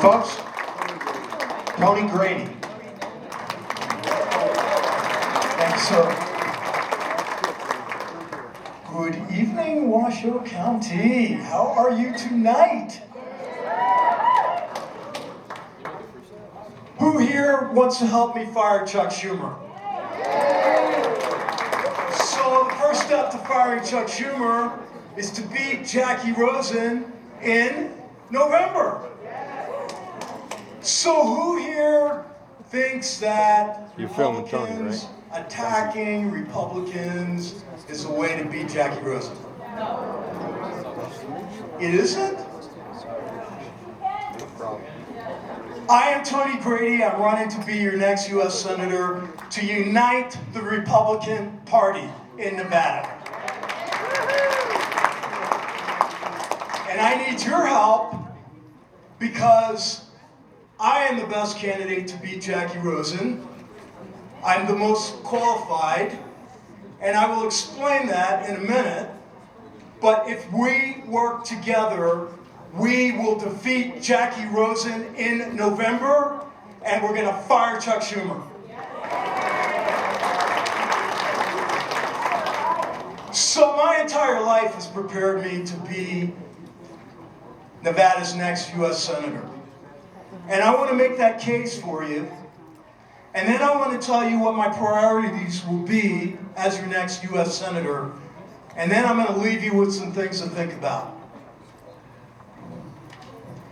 Folks, Tony Grady. Thanks, sir. Good evening, Washoe County. How are you tonight? Who here wants to help me fire Chuck Schumer? So the first step to firing Chuck Schumer is to beat Jackie Rosen in November. So who here thinks that Republicans attacking Republicans is a way to beat Jackie Rosen? It isn't? I am Tony Grady. I'm running to be your next U.S. Senator to unite the Republican Party in Nevada. And I need your help because I am the best candidate to beat Jackie Rosen. I'm the most qualified, and I will explain that in a minute. But if we work together, we will defeat Jackie Rosen in November, and we're going to fire Chuck Schumer. So my entire life has prepared me to be Nevada's next U.S. Senator. And I want to make that case for you. And then I want to tell you what my priorities will be as your next U.S. Senator. And then I'm going to leave you with some things to think about.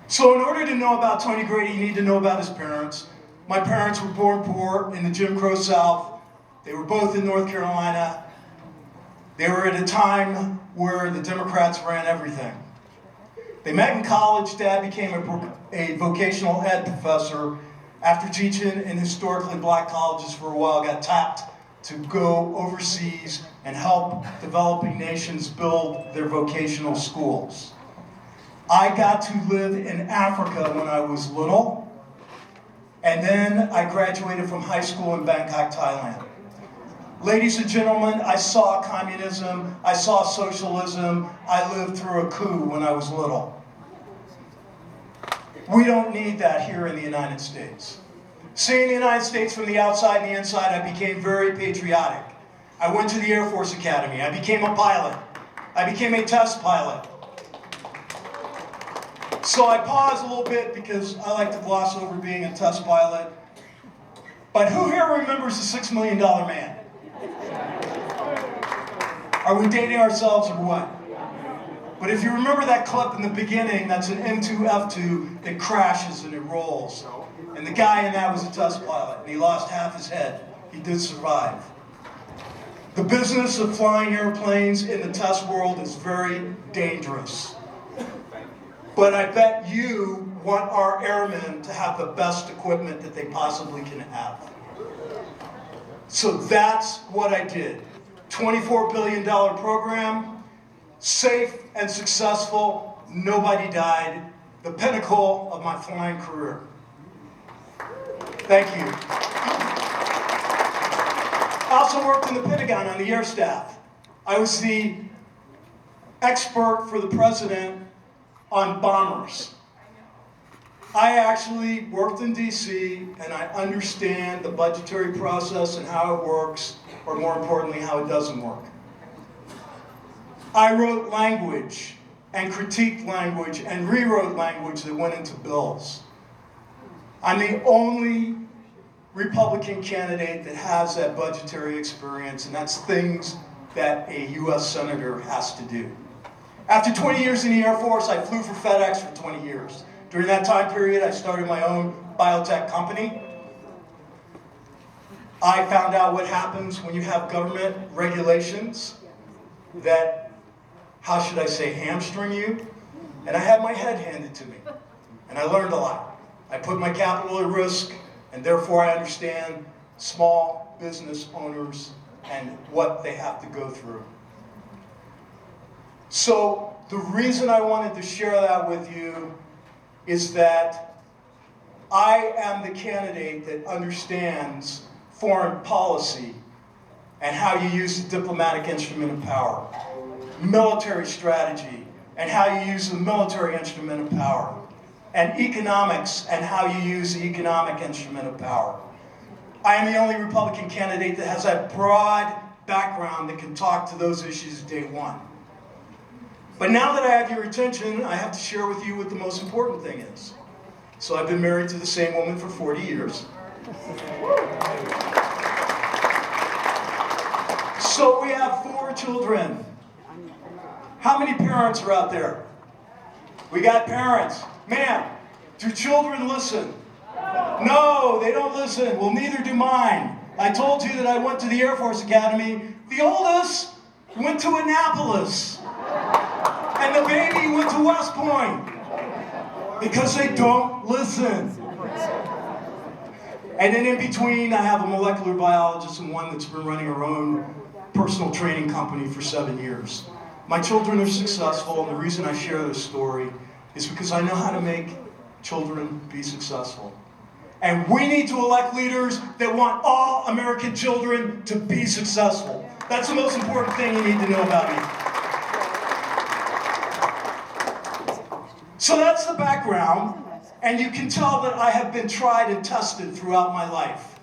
So in order to know about Tony Grady, you need to know about his parents. My parents were born poor in the Jim Crow South. They were both in North Carolina. They were at a time where the Democrats ran everything. They met in college. Dad became a vocational ed professor. After teaching in historically black colleges for a while, got tapped to go overseas and help developing nations build their vocational schools. I got to live in Africa when I was little, and then I graduated from high school in Bangkok, Thailand. Ladies and gentlemen, I saw communism, I saw socialism, I lived through a coup when I was little. We don't need that here in the United States. Seeing the United States from the outside and the inside, I became very patriotic. I went to the Air Force Academy. I became a pilot. I became a test pilot. So I paused a little bit because I like to gloss over being a test pilot. But who here remembers the $6 Million Man? Are we dating ourselves or what? But if you remember that clip in the beginning, that's an M2 F2 that crashes and it rolls. And the guy in that was a test pilot, and he lost half his head. He did survive. The business of flying airplanes in the test world is very dangerous. But I bet you want our airmen to have the best equipment that they possibly can have. So that's what I did. $24 billion program, safe and successful, nobody died, the pinnacle of my flying career. Thank you. I also worked in the Pentagon on the air staff. I was the expert for the president on bombers. I actually worked in DC, and I understand the budgetary process and how it works, or more importantly, how it doesn't work. I wrote language and critiqued language and rewrote language that went into bills. I'm the only Republican candidate that has that budgetary experience, and that's things that a U.S. Senator has to do. After 20 years in the Air Force, I flew for FedEx for 20 years. During that time period, I started my own biotech company. I found out what happens when you have government regulations that, how should I say, hamstring you. And I had my head handed to me. And I learned a lot. I put my capital at risk, and therefore I understand small business owners and what they have to go through. So the reason I wanted to share that with you is that I am the candidate that understands foreign policy and how you use the diplomatic instrument of power, military strategy, and how you use the military instrument of power. and economics and how you use the economic instrument of power. I am the only Republican candidate that has a broad background that can talk to those issues day one. But now that I have your attention, I have to share with you what the most important thing is. So I've been married to the same woman for 40 years. So we have 4 children. How many parents are out there? We got parents. Ma'am, do children listen? No, they don't listen. Well, neither do mine. I told you that I went to the Air Force Academy. The oldest went to Annapolis. And the baby went to West Point. Because they don't listen. And then in between, I have a molecular biologist and one that's been running her own personal training company for 7 years. My children are successful, and the reason I share this story is because I know how to make children be successful. And we need to elect leaders that want all American children to be successful. That's the most important thing you need to know about me. So that's the background, and you can tell that I have been tried and tested throughout my life.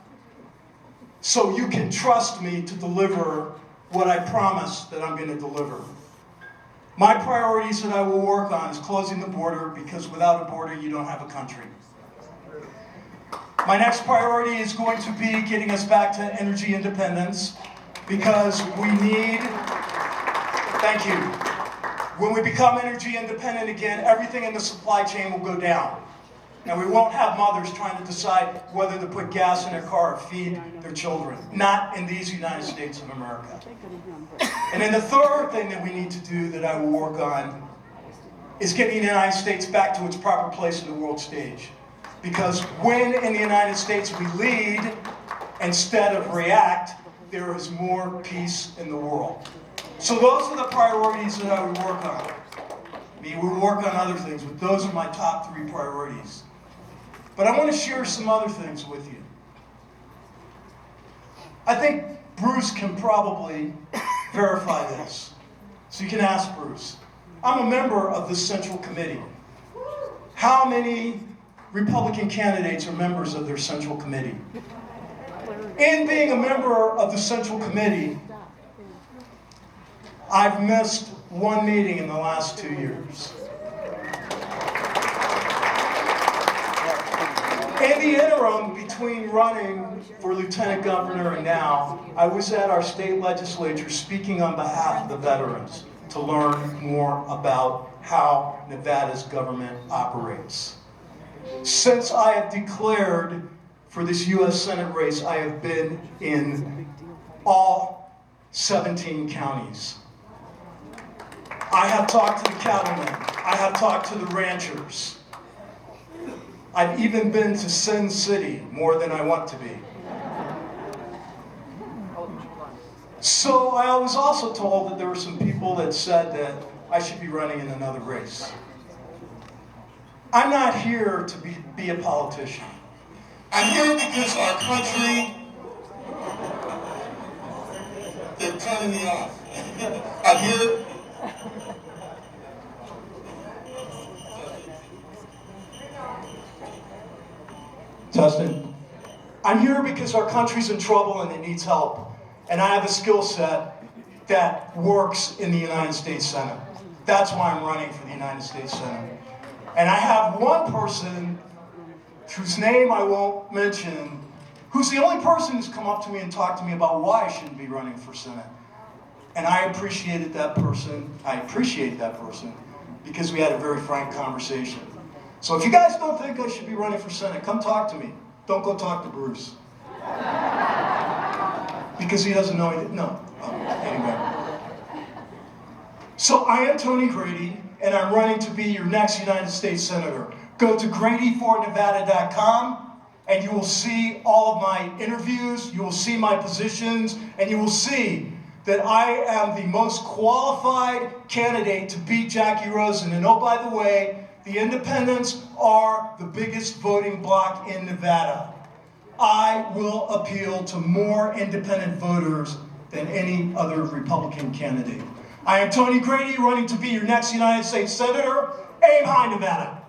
So you can trust me to deliver what I promise that I'm going to deliver. My priorities that I will work on is closing the border, because without a border you don't have a country. My next priority is going to be getting us back to energy independence, because we need, thank you, when we become energy independent again, everything in the supply chain will go down. And we won't have mothers trying to decide whether to put gas in their car or feed their children. Not in these United States of America. And then the third thing that we need to do that I will work on is getting the United States back to its proper place in the world stage. Because when in the United States we lead instead of react, there is more peace in the world. So those are the priorities that I would work on. I mean, we'll work on other things, but those are my top 3 priorities. But I want to share some other things with you. I think Bruce can probably verify this. So you can ask Bruce. I'm a member of the Central Committee. How many Republican candidates are members of their Central Committee? In being a member of the Central Committee, I've missed 1 meeting in the last 2 years. In the interim between running for lieutenant governor and now, I was at our state legislature speaking on behalf of the veterans to learn more about how Nevada's government operates. Since I have declared for this U.S. Senate race, I have been in all 17 counties. I have talked to the cattlemen. I have talked to the ranchers. I've even been to Sin City more than I want to be. So I was also told that there were some people that said that I should be running in another race. I'm not here to be a politician. I'm here because our country, they're turning me off. I'm here. Testing. I'm here because our country's in trouble and it needs help. And I have a skill set that works in the United States Senate. That's why I'm running for the United States Senate. And I have one person whose name I won't mention, who's the only person who's come up to me and talked to me about why I shouldn't be running for Senate. And I appreciate that person because we had a very frank conversation. So if you guys don't think I should be running for Senate, come talk to me. Don't go talk to Bruce. Because he doesn't know anything. No. Anyway. So I am Tony Grady, and I'm running to be your next United States Senator. Go to GradyForNevada.com, and you will see all of my interviews, you will see my positions, and you will see that I am the most qualified candidate to beat Jackie Rosen. And oh, by the way, the independents are the biggest voting bloc in Nevada. I will appeal to more independent voters than any other Republican candidate. I am Tony Grady, running to be your next United States Senator. Aim high, Nevada.